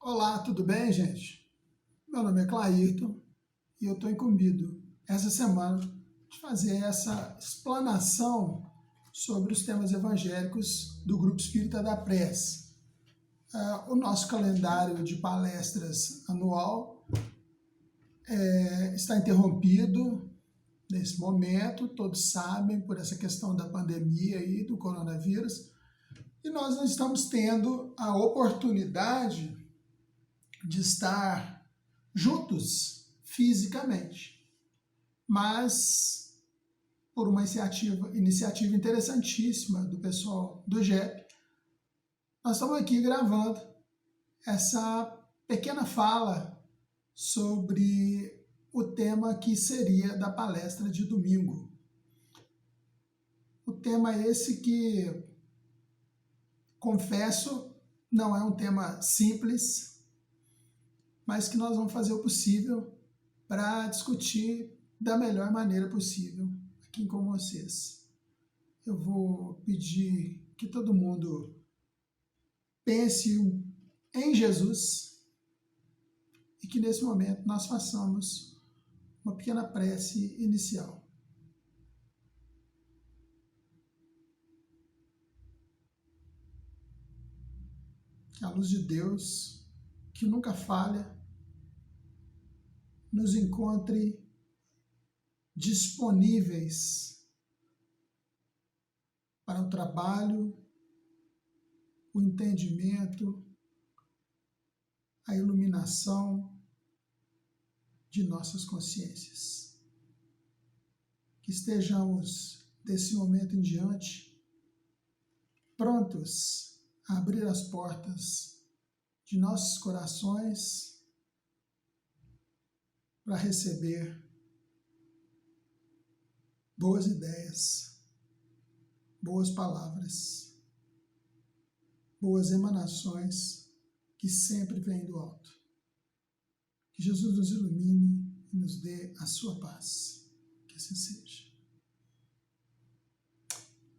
Olá, tudo bem, gente? Meu nome é Clairton e eu estou incumbido essa semana de fazer essa explanação sobre os temas evangélicos do Grupo Espírita da Prece. O nosso calendário de palestras anual está interrompido nesse momento, todos sabem, por essa questão da pandemia e do coronavírus, e nós não estamos tendo a oportunidade de estar juntos fisicamente, mas por uma iniciativa interessantíssima do pessoal do GEP, nós estamos aqui gravando essa pequena fala sobre o tema que seria da palestra de domingo. O tema é esse que, confesso, não é um tema simples, mas que nós vamos fazer o possível para discutir da melhor maneira possível aqui com vocês. Eu vou pedir que todo mundo pense em Jesus e que nesse momento nós façamos uma pequena prece inicial. Que a luz de Deus, que nunca falha, nos encontre disponíveis para o trabalho, o entendimento, a iluminação de nossas consciências. Que estejamos, desse momento em diante, prontos a abrir as portas de nossos corações para receber boas ideias, boas palavras, boas emanações que sempre vêm do alto. Que Jesus nos ilumine e nos dê a sua paz. Que assim seja.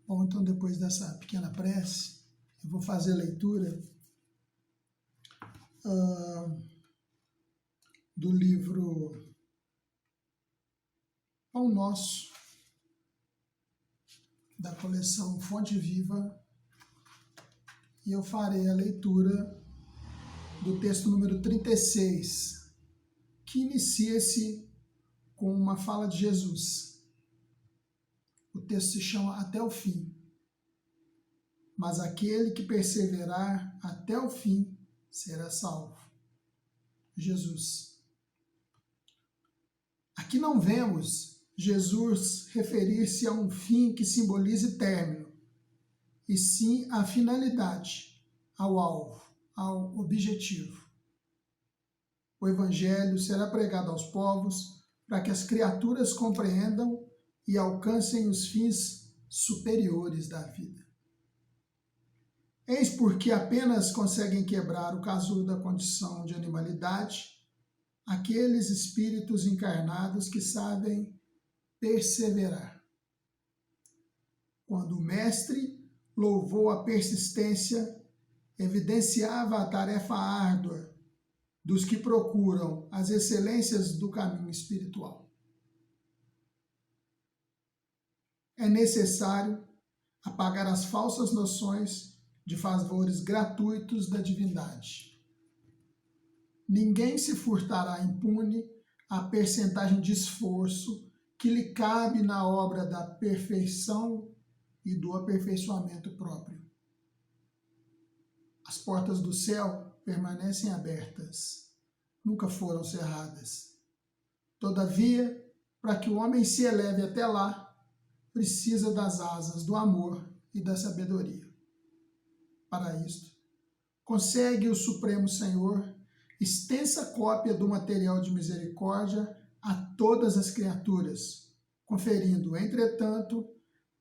Bom, então depois dessa pequena prece, eu vou fazer a leitura do livro Pão Nosso, da coleção Fonte Viva, e eu farei a leitura do texto número 36, que inicia-se com uma fala de Jesus. O texto se chama Até o Fim. Mas aquele que perseverar até o fim será salvo. Jesus. Aqui não vemos Jesus referir-se a um fim que simbolize término, e sim a finalidade, ao alvo, ao objetivo. O Evangelho será pregado aos povos para que as criaturas compreendam e alcancem os fins superiores da vida. Eis porque apenas conseguem quebrar o casulo da condição de animalidade aqueles espíritos encarnados que sabem perseverar. Quando o Mestre louvou a persistência, evidenciava a tarefa árdua dos que procuram as excelências do caminho espiritual. É necessário apagar as falsas noções de favores gratuitos da divindade. Ninguém se furtará impune a percentagem de esforço que lhe cabe na obra da perfeição e do aperfeiçoamento próprio. As portas do céu permanecem abertas, nunca foram cerradas. Todavia, para que o homem se eleve até lá, precisa das asas do amor e da sabedoria. Para isto, consegue o Supremo Senhor extensa cópia do material de misericórdia a todas as criaturas, conferindo, entretanto,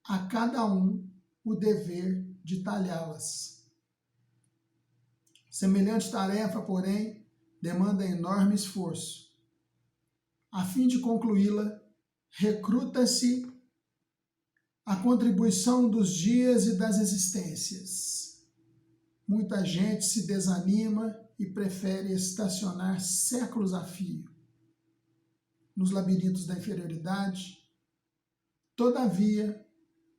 a cada um o dever de talhá-las. Semelhante tarefa, porém, demanda enorme esforço. A fim de concluí-la, recruta-se a contribuição dos dias e das existências. Muita gente se desanima e prefere estacionar séculos a fio nos labirintos da inferioridade. Todavia,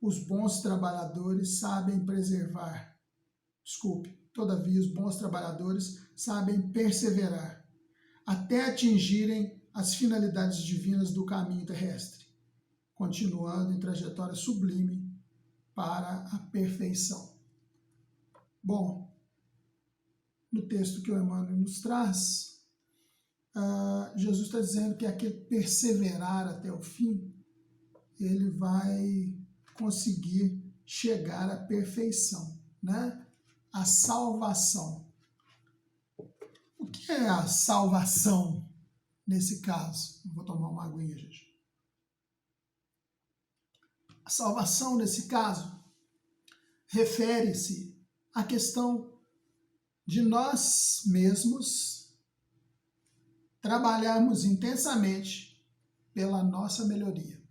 os bons trabalhadores sabem perseverar até atingirem as finalidades divinas do caminho terrestre, continuando em trajetória sublime para a perfeição. Bom, no texto que o Emmanuel nos traz, Jesus está dizendo que aquele perseverar até o fim, ele vai conseguir chegar à perfeição, né? A salvação. O que é a salvação nesse caso? Vou tomar uma aguinha, gente. A salvação nesse caso refere-se à questão de nós mesmos trabalharmos intensamente pela nossa melhoria.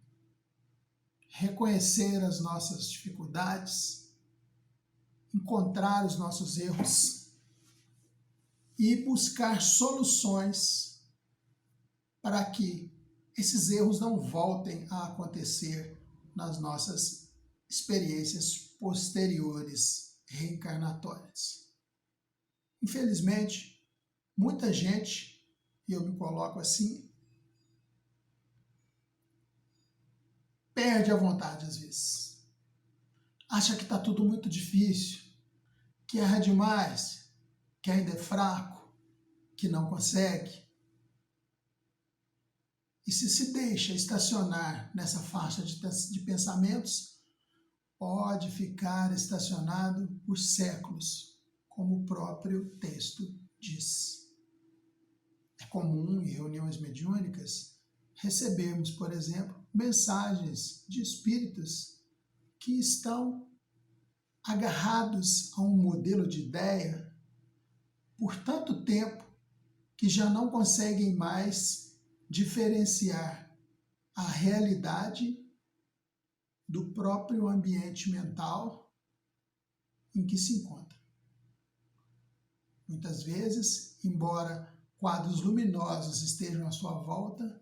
Reconhecer as nossas dificuldades, encontrar os nossos erros e buscar soluções para que esses erros não voltem a acontecer nas nossas experiências posteriores reencarnatórias. Infelizmente, muita gente, e eu me coloco assim, perde a vontade às vezes. Acha que está tudo muito difícil, que erra demais, que ainda é fraco, que não consegue. E se deixa estacionar nessa faixa de pensamentos, pode ficar estacionado por séculos, como o próprio texto diz. É comum em reuniões mediúnicas recebermos, por exemplo, mensagens de espíritas que estão agarrados a um modelo de ideia por tanto tempo que já não conseguem mais diferenciar a realidade do próprio ambiente mental em que se encontra. Muitas vezes, embora quadros luminosos estejam à sua volta,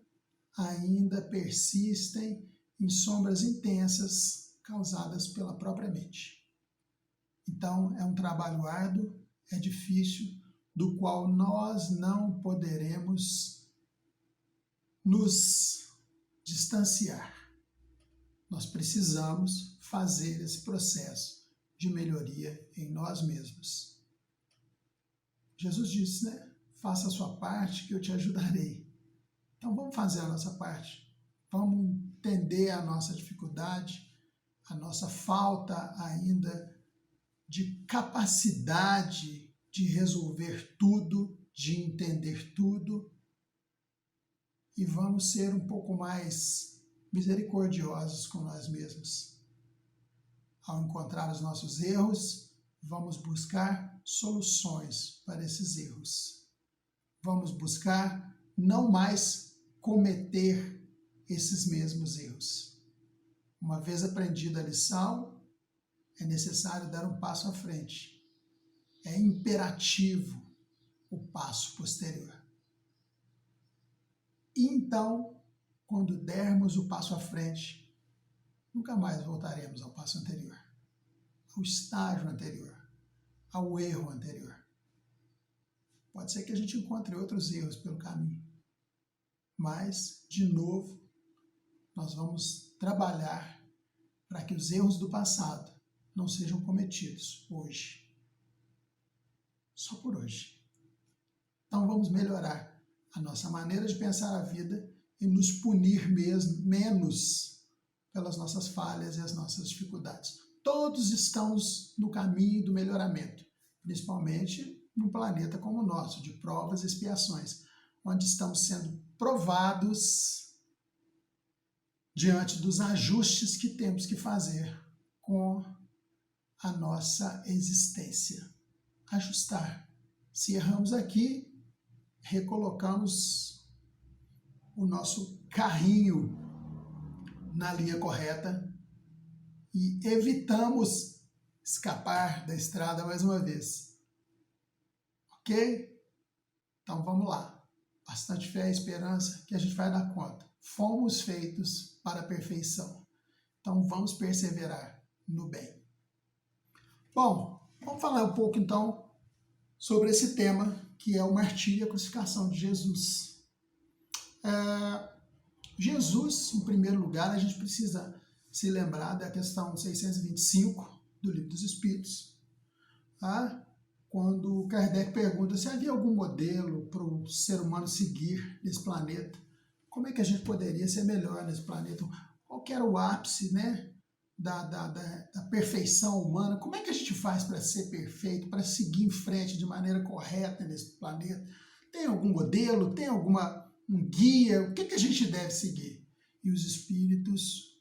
ainda persistem em sombras intensas causadas pela própria mente. Então, é um trabalho árduo, é difícil, do qual nós não poderemos nos distanciar. Nós precisamos fazer esse processo de melhoria em nós mesmos. Jesus disse, né? Faça a sua parte que eu te ajudarei. Então vamos fazer a nossa parte. Vamos entender a nossa dificuldade, a nossa falta ainda de capacidade de resolver tudo, de entender tudo. E vamos ser um pouco mais misericordiosos com nós mesmos. Ao encontrar os nossos erros, vamos buscar soluções para esses erros. Vamos buscar não mais cometer esses mesmos erros. Uma vez aprendida a lição, é necessário dar um passo à frente. É imperativo o passo posterior. E então, quando dermos o passo à frente, nunca mais voltaremos ao passo anterior, ao estágio anterior, ao erro anterior. Pode ser que a gente encontre outros erros pelo caminho, mas, de novo, nós vamos trabalhar para que os erros do passado não sejam cometidos hoje. Só por hoje. Então vamos melhorar a nossa maneira de pensar a vida e nos punir menos pelas nossas falhas e as nossas dificuldades. Todos estamos no caminho do melhoramento, principalmente num planeta como o nosso, de provas e expiações, onde estamos sendo provados diante dos ajustes que temos que fazer com a nossa existência. Ajustar. Se erramos aqui, recolocamos o nosso carrinho na linha correta e evitamos escapar da estrada mais uma vez. Ok? Então vamos lá. Bastante fé e esperança que a gente vai dar conta. Fomos feitos para a perfeição. Então vamos perseverar no bem. Bom, vamos falar um pouco então sobre esse tema que é o martírio e a crucificação de Jesus. Jesus, em primeiro lugar, a gente precisa se lembrar da questão 625 do Livro dos Espíritos, tá? Quando Kardec pergunta se havia algum modelo para o ser humano seguir nesse planeta, como é que a gente poderia ser melhor nesse planeta? Qual que era o ápice, né, da perfeição humana? Como é que a gente faz para ser perfeito, para seguir em frente de maneira correta nesse planeta? Tem algum modelo? Tem um guia? O que a gente deve seguir? E os espíritos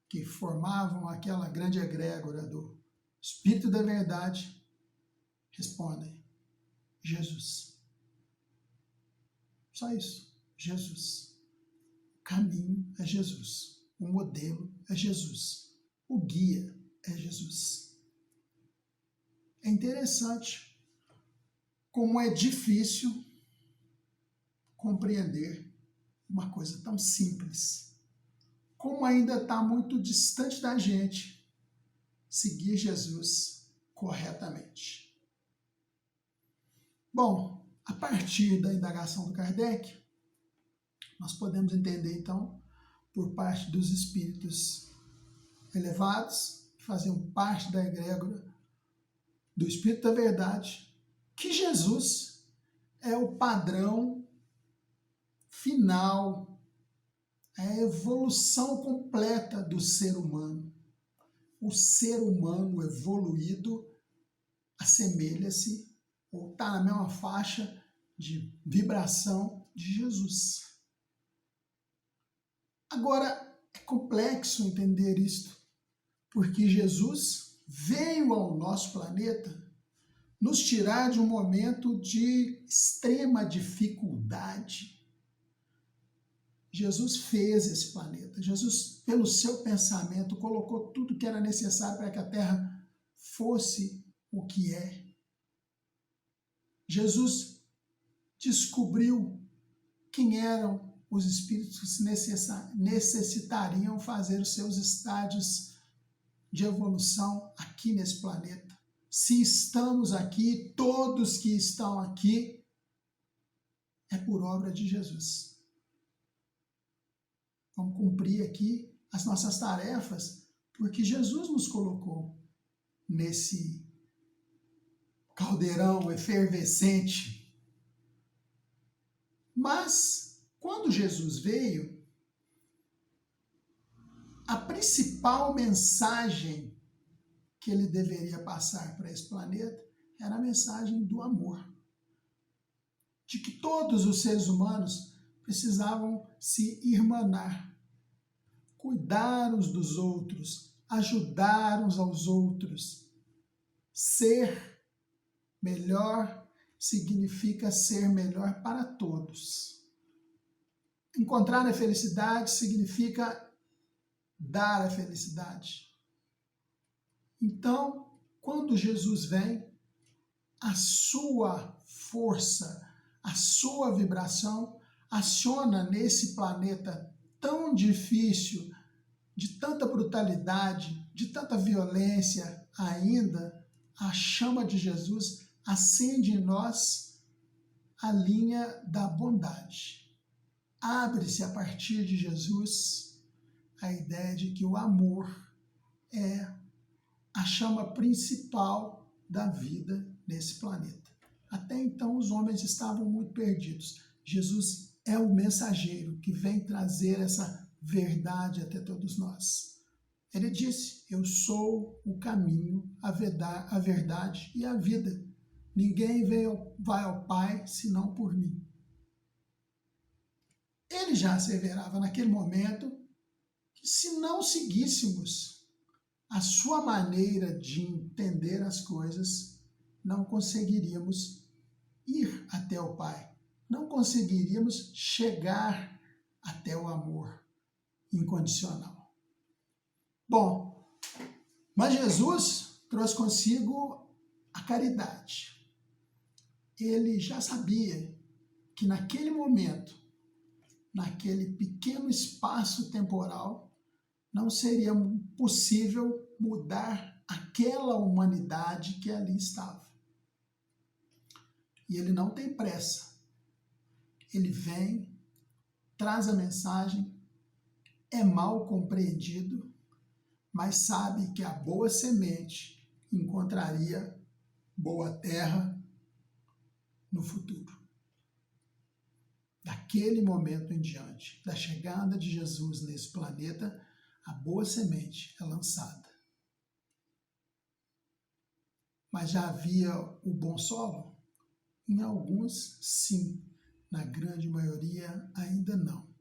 que formavam aquela grande egrégora do Espírito da Verdade respondem: Jesus. Só isso. Jesus. O caminho é Jesus. O modelo é Jesus. O guia é Jesus. É interessante como é difícil compreender uma coisa tão simples. Como ainda está muito distante da gente seguir Jesus corretamente. Bom, a partir da indagação do Kardec, nós podemos entender, então, por parte dos espíritos elevados, que faziam parte da egrégora do Espírito da Verdade, que Jesus é o padrão final, é a evolução completa do ser humano. O ser humano evoluído assemelha-se ou está na mesma faixa de vibração de Jesus. Agora, é complexo entender isto, porque Jesus veio ao nosso planeta nos tirar de um momento de extrema dificuldade. Jesus fez esse planeta. Jesus, pelo seu pensamento, colocou tudo que era necessário para que a Terra fosse o que é. Jesus descobriu quem eram os espíritos que necessitariam fazer os seus estágios de evolução aqui nesse planeta. Se estamos aqui, todos que estão aqui, é por obra de Jesus. Vamos cumprir aqui as nossas tarefas, porque Jesus nos colocou nesse caldeirão efervescente. Mas, quando Jesus veio, a principal mensagem que ele deveria passar para esse planeta era a mensagem do amor. De que todos os seres humanos precisavam se irmanar, cuidar uns dos outros, ajudar uns aos outros. Ser melhor significa ser melhor para todos. Encontrar a felicidade significa dar a felicidade. Então, quando Jesus vem, a sua força, a sua vibração aciona nesse planeta tão difícil, de tanta brutalidade, de tanta violência ainda, a chama de Jesus acende em nós a linha da bondade. Abre-se a partir de Jesus a ideia de que o amor é a chama principal da vida nesse planeta. Até então os homens estavam muito perdidos. Jesus é o mensageiro que vem trazer essa verdade até todos nós. Ele disse: eu sou o caminho, a verdade e a vida. Ninguém vai ao Pai senão por mim. Ele já asseverava naquele momento que se não seguíssemos a sua maneira de entender as coisas, não conseguiríamos ir até o Pai. Não conseguiríamos chegar até o amor incondicional. Bom, mas Jesus trouxe consigo a caridade. ele já sabia que naquele momento, naquele pequeno espaço temporal, não seria possível mudar aquela humanidade que ali estava. E ele não tem pressa. Ele vem, traz a mensagem, é mal compreendido, mas sabe que a boa semente encontraria boa terra no futuro. Daquele momento em diante, da chegada de Jesus nesse planeta, a boa semente é lançada. Mas já havia o bom solo? Em alguns, sim. Na grande maioria, ainda não.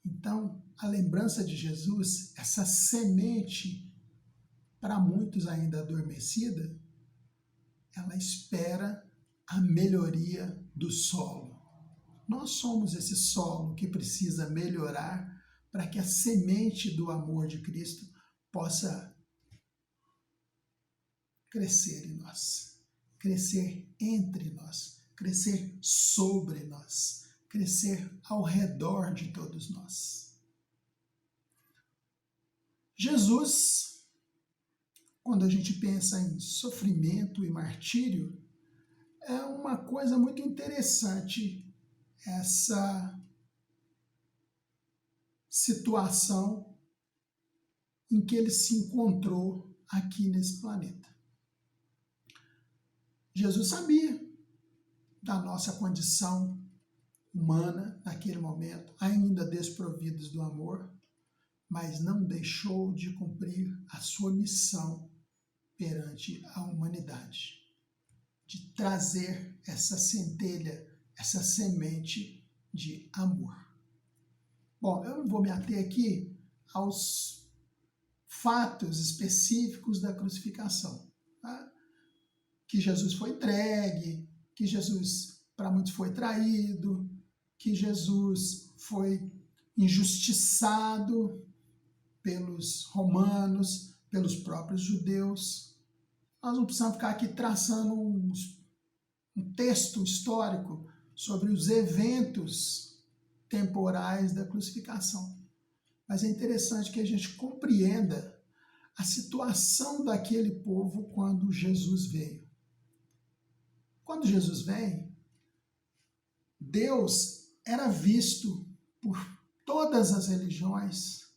Então, a lembrança de Jesus, essa semente, para muitos ainda adormecida, ela espera a melhoria do solo. Nós somos esse solo que precisa melhorar para que a semente do amor de Cristo possa crescer em nós, crescer entre nós, crescer sobre nós, crescer ao redor de todos nós. Jesus, quando a gente pensa em sofrimento e martírio, é uma coisa muito interessante essa situação em que ele se encontrou aqui nesse planeta. Jesus sabia da nossa condição humana naquele momento, ainda desprovidos do amor, mas não deixou de cumprir a sua missão perante a humanidade, de trazer essa centelha, essa semente de amor. Bom, eu não vou me ater aqui aos fatos específicos da crucificação, tá? Que Jesus foi entregue, que Jesus, para muitos, foi traído, que Jesus foi injustiçado pelos romanos, pelos próprios judeus. Nós não precisamos ficar aqui traçando um texto histórico sobre os eventos temporais da crucificação. Mas é interessante que a gente compreenda a situação daquele povo quando Jesus veio. Quando Jesus vem, Deus era visto por todas as religiões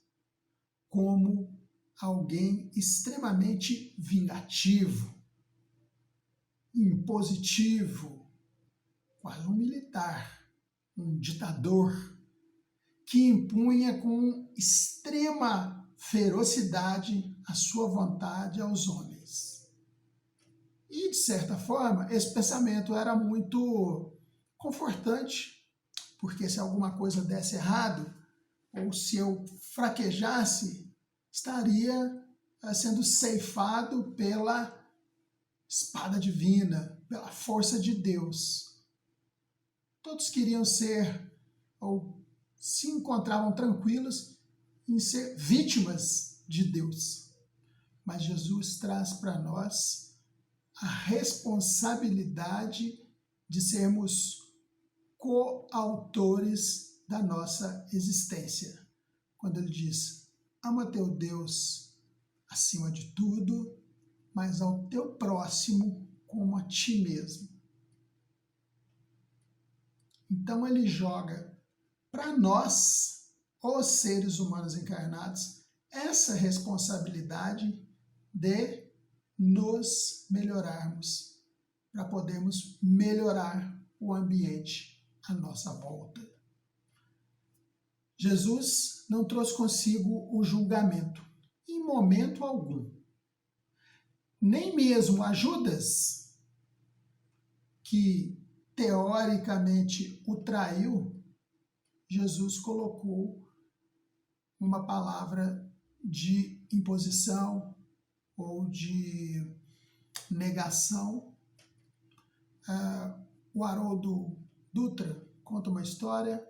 como alguém extremamente vingativo, impositivo, quase um militar, um ditador, que impunha com extrema ferocidade a sua vontade aos homens. E, de certa forma, esse pensamento era muito confortante, porque se alguma coisa desse errado, ou se eu fraquejasse, estaria sendo ceifado pela espada divina, pela força de Deus. Todos queriam ser, ou se encontravam tranquilos em ser vítimas de Deus. Mas Jesus traz para nós a responsabilidade de sermos coautores da nossa existência. Quando ele diz, ama teu Deus acima de tudo, mas ao teu próximo como a ti mesmo. Então ele joga para nós, os seres humanos encarnados, essa responsabilidade de nos melhorarmos, para podermos melhorar o ambiente à nossa volta. Jesus não trouxe consigo o julgamento, em momento algum. Nem mesmo a Judas, que teoricamente o traiu, Jesus colocou uma palavra de imposição ou de negação. O Haroldo Dutra conta uma história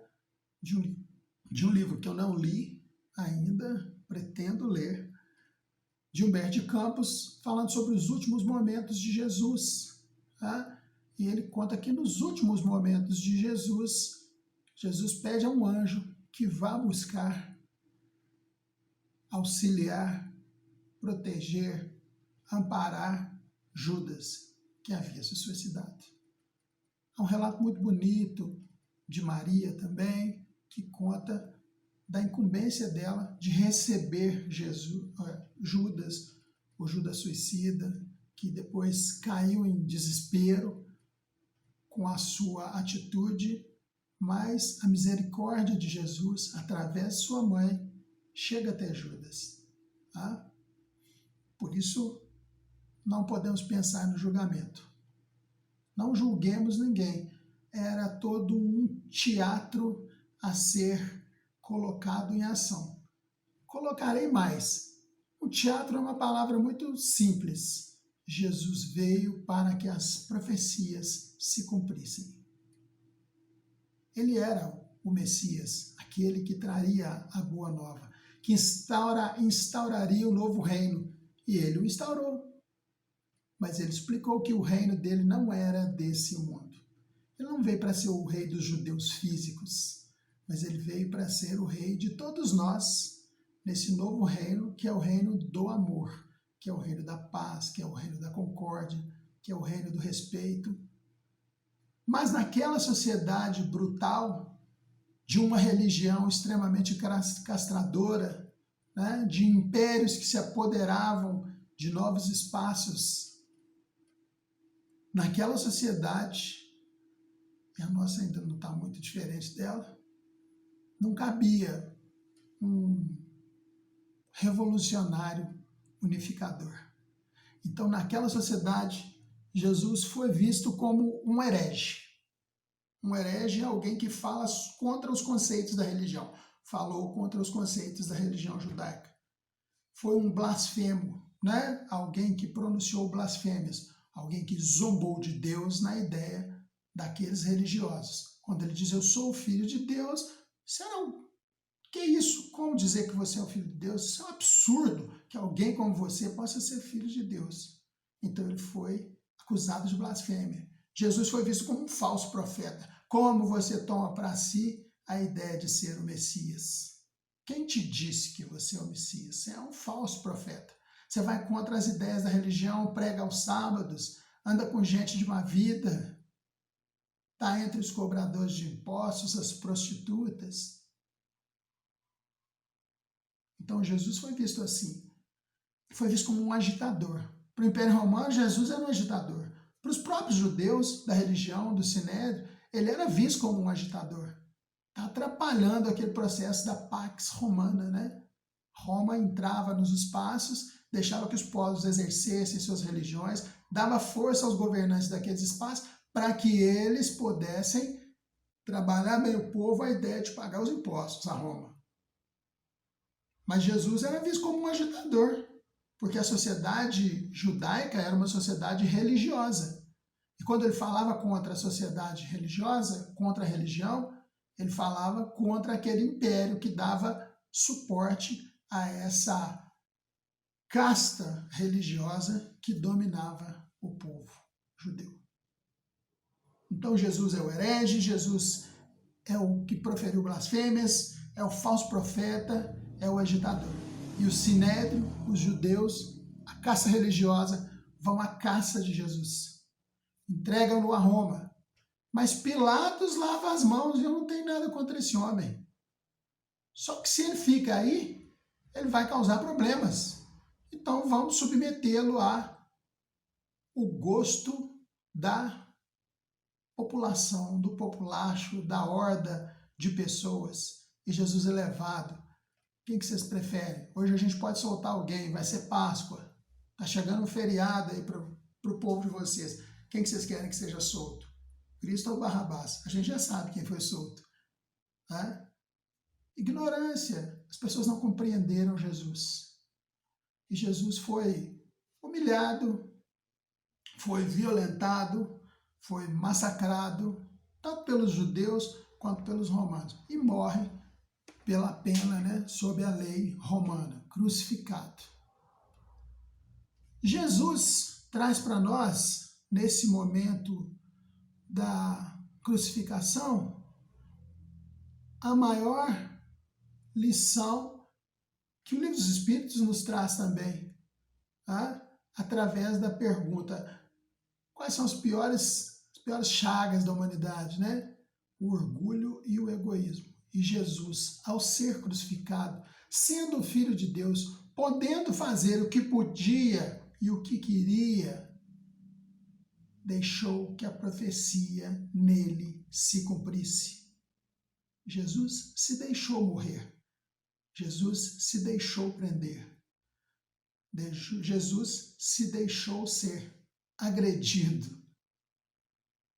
de um livro que eu não li ainda, pretendo ler, de Humberto de Campos, falando sobre os últimos momentos de Jesus. Tá? E ele conta que nos últimos momentos de Jesus, Jesus pede a um anjo que vá buscar, auxiliar, proteger, amparar Judas, que havia se suicidado. Há um relato muito bonito de Maria também, que conta da incumbência dela de receber Judas, o Judas suicida, que depois caiu em desespero com a sua atitude, mas a misericórdia de Jesus, através de sua mãe, chega até Judas. Tá? Por isso, não podemos pensar no julgamento. Não julguemos ninguém. Era todo um teatro a ser colocado em ação. Colocarei mais. O teatro é uma palavra muito simples. Jesus veio para que as profecias se cumprissem. Ele era o Messias, aquele que traria a boa nova, que instauraria o novo reino. E ele o instaurou. Mas ele explicou que o reino dele não era desse mundo. Ele não veio para ser o rei dos judeus físicos, mas ele veio para ser o rei de todos nós, nesse novo reino, que é o reino do amor, que é o reino da paz, que é o reino da concórdia, que é o reino do respeito. Mas naquela sociedade brutal, de uma religião extremamente castradora, né, de impérios que se apoderavam de novos espaços, naquela sociedade, e a nossa ainda não está muito diferente dela, não cabia um revolucionário unificador. Então, naquela sociedade, Jesus foi visto como um herege. Um herege é alguém que fala contra os conceitos da religião. Falou contra os conceitos da religião judaica. Foi um blasfemo, né? Alguém que pronunciou blasfêmias. Alguém que zombou de Deus na ideia daqueles religiosos. Quando ele diz, eu sou o filho de Deus, será que é isso? Como dizer que você é o filho de Deus? Isso é um absurdo que alguém como você possa ser filho de Deus. Então ele foi acusado de blasfêmia. Jesus foi visto como um falso profeta. Como você toma para si a ideia de ser o Messias? Quem te disse que você é o Messias? Você é um falso profeta. Você vai contra as ideias da religião, prega aos sábados, anda com gente de má vida, está entre os cobradores de impostos, as prostitutas. Então Jesus foi visto assim. Foi visto como um agitador. Para o Império Romano, Jesus era um agitador. Para os próprios judeus da religião, do Sinédrio, ele era visto como um agitador. Está atrapalhando aquele processo da Pax Romana, né? Roma entrava nos espaços, deixava que os povos exercessem suas religiões, dava força aos governantes daqueles espaços para que eles pudessem trabalhar bem o povo a ideia de pagar os impostos a Roma. Mas Jesus era visto como um agitador, porque a sociedade judaica era uma sociedade religiosa. E quando ele falava contra a sociedade religiosa, contra a religião, ele falava contra aquele império que dava suporte a essa casta religiosa que dominava o povo judeu. Então Jesus é o herege, Jesus é o que proferiu blasfêmias, é o falso profeta, é o agitador. E o Sinédrio, os judeus, a caça religiosa, vão à caça de Jesus. Entregam-no a Roma. Mas Pilatos lava as mãos e eu não tenho nada contra esse homem. Só que se ele fica aí, ele vai causar problemas. Então vamos submetê-lo a o gosto da população, do populacho, da horda de pessoas. E Jesus é levado. Quem que vocês preferem? Hoje a gente pode soltar alguém, vai ser Páscoa. Está chegando um feriado aí para o povo de vocês. Quem que vocês querem que seja solto? Cristo ou Barrabás? A gente já sabe quem foi solto. Né? Ignorância. As pessoas não compreenderam Jesus. E Jesus foi humilhado, foi violentado, foi massacrado, tanto pelos judeus quanto pelos romanos. E morre pela pena, né, sob a lei romana, crucificado. Jesus traz para nós, nesse momento da crucificação, a maior lição que o Livro dos Espíritos nos traz também, tá? Através da pergunta: quais são as piores chagas da humanidade, né? O orgulho e o egoísmo. E Jesus, ao ser crucificado, sendo o Filho de Deus, podendo fazer o que podia e o que queria, deixou que a profecia nele se cumprisse. Jesus se deixou morrer. Jesus se deixou prender. Jesus se deixou ser agredido,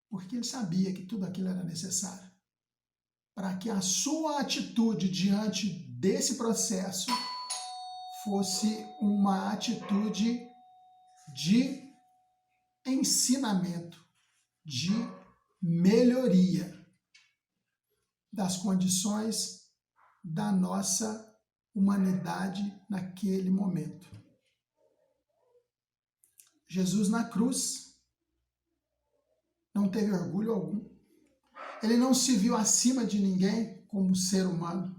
porque ele sabia que tudo aquilo era necessário para que a sua atitude diante desse processo fosse uma atitude de ensinamento, de melhoria das condições da nossa humanidade naquele momento. Jesus na cruz não teve orgulho algum. Ele não se viu acima de ninguém como ser humano.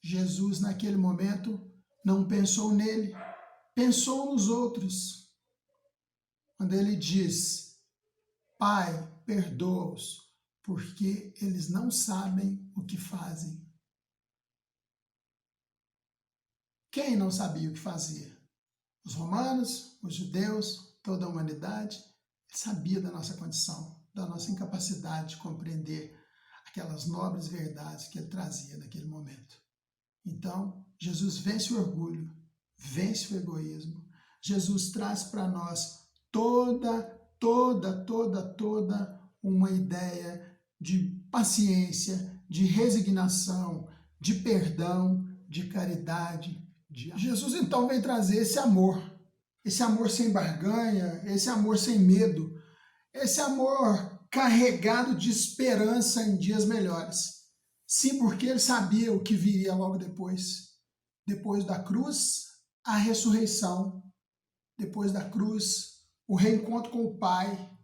Jesus, naquele momento, não pensou nele, pensou nos outros. Quando ele diz: Pai, perdoa-os, porque eles não sabem o que fazem. Quem não sabia o que fazia? Os romanos, os judeus, toda a humanidade. Ele sabia da nossa condição, da nossa incapacidade de compreender aquelas nobres verdades que ele trazia naquele momento. Então, Jesus vence o orgulho, vence o egoísmo. Jesus traz para nós toda uma ideia de paciência, de resignação, de perdão, de caridade. Jesus então vem trazer esse amor sem barganha, esse amor sem medo, esse amor carregado de esperança em dias melhores. Sim, porque ele sabia o que viria logo depois. Depois da cruz, a ressurreição. Depois da cruz, o reencontro com o Pai.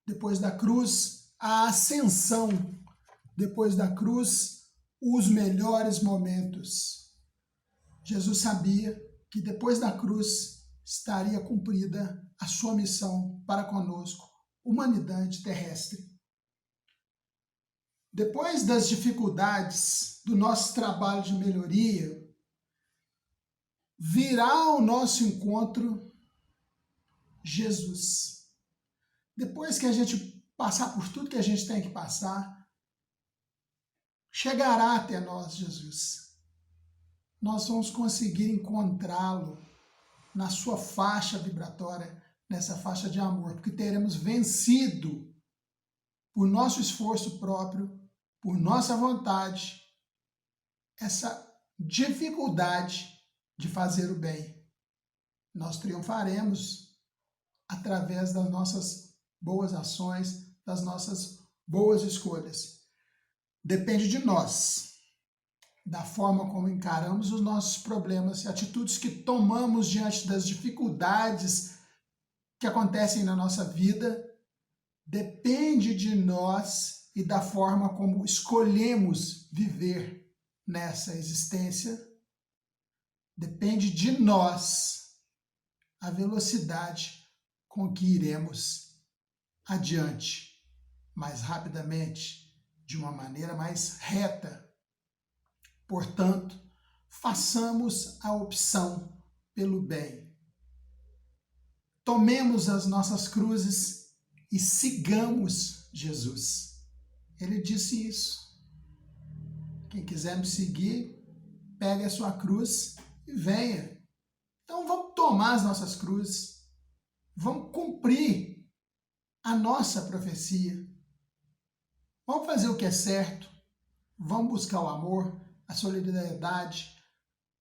Depois da cruz, a ascensão. Depois da cruz, os melhores momentos. Jesus sabia que depois da cruz estaria cumprida a sua missão para conosco, humanidade terrestre. Depois das dificuldades do nosso trabalho de melhoria, virá ao nosso encontro Jesus. Depois que a gente passar por tudo que a gente tem que passar, chegará até nós Jesus. Nós vamos conseguir encontrá-lo na sua faixa vibratória, nessa faixa de amor, porque teremos vencido por nosso esforço próprio, por nossa vontade, essa dificuldade de fazer o bem. Nós triunfaremos através das nossas boas ações, das nossas boas escolhas. Depende de nós, da forma como encaramos os nossos problemas e atitudes que tomamos diante das dificuldades que acontecem na nossa vida. Depende de nós e da forma como escolhemos viver nessa existência. Depende de nós a velocidade com que iremos adiante, mais rapidamente, de uma maneira mais reta. Portanto, façamos a opção pelo bem. Tomemos as nossas cruzes e sigamos Jesus. Ele disse isso. Quem quiser me seguir, pegue a sua cruz e venha. Então vamos tomar as nossas cruzes, vamos cumprir a nossa profecia, vamos fazer o que é certo, vamos buscar o amor, a solidariedade,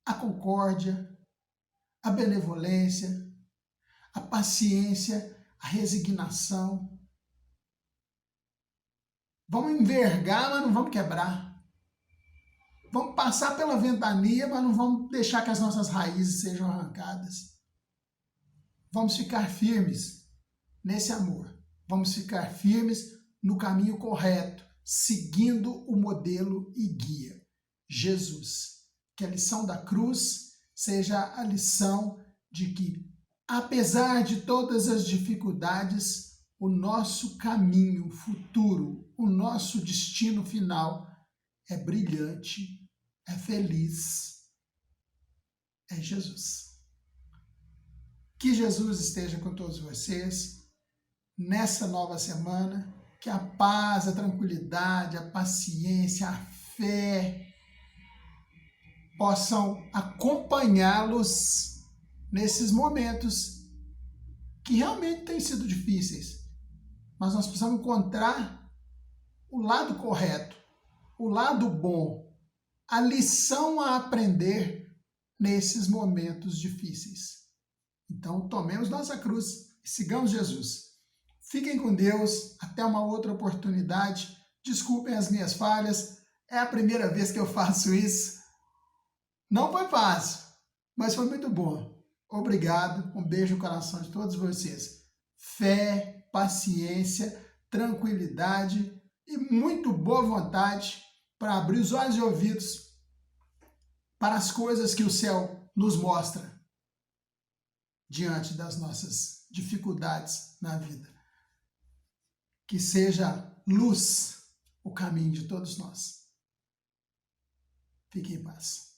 a concórdia, a benevolência, a paciência, a resignação. Vamos envergar, mas não vamos quebrar. Vamos passar pela ventania, mas não vamos deixar que as nossas raízes sejam arrancadas. Vamos ficar firmes nesse amor. Vamos ficar firmes no caminho correto, seguindo o modelo e guia, Jesus. Que a lição da cruz seja a lição de que, apesar de todas as dificuldades, o nosso caminho futuro, o nosso destino final é brilhante, é feliz, é Jesus. Que Jesus esteja com todos vocês nessa nova semana, que a paz, a tranquilidade, a paciência, a fé possam acompanhá-los nesses momentos que realmente têm sido difíceis, mas nós precisamos encontrar o lado correto, o lado bom, a lição a aprender nesses momentos difíceis. Então, tomemos nossa cruz e sigamos Jesus. Fiquem com Deus, até uma outra oportunidade. Desculpem as minhas falhas, é a primeira vez que eu faço isso. Não foi fácil, mas foi muito bom. Obrigado, um beijo no coração de todos vocês. Fé, paciência, tranquilidade e muito boa vontade para abrir os olhos e ouvidos para as coisas que o céu nos mostra diante das nossas dificuldades na vida. Que seja luz o caminho de todos nós. Fiquem em paz.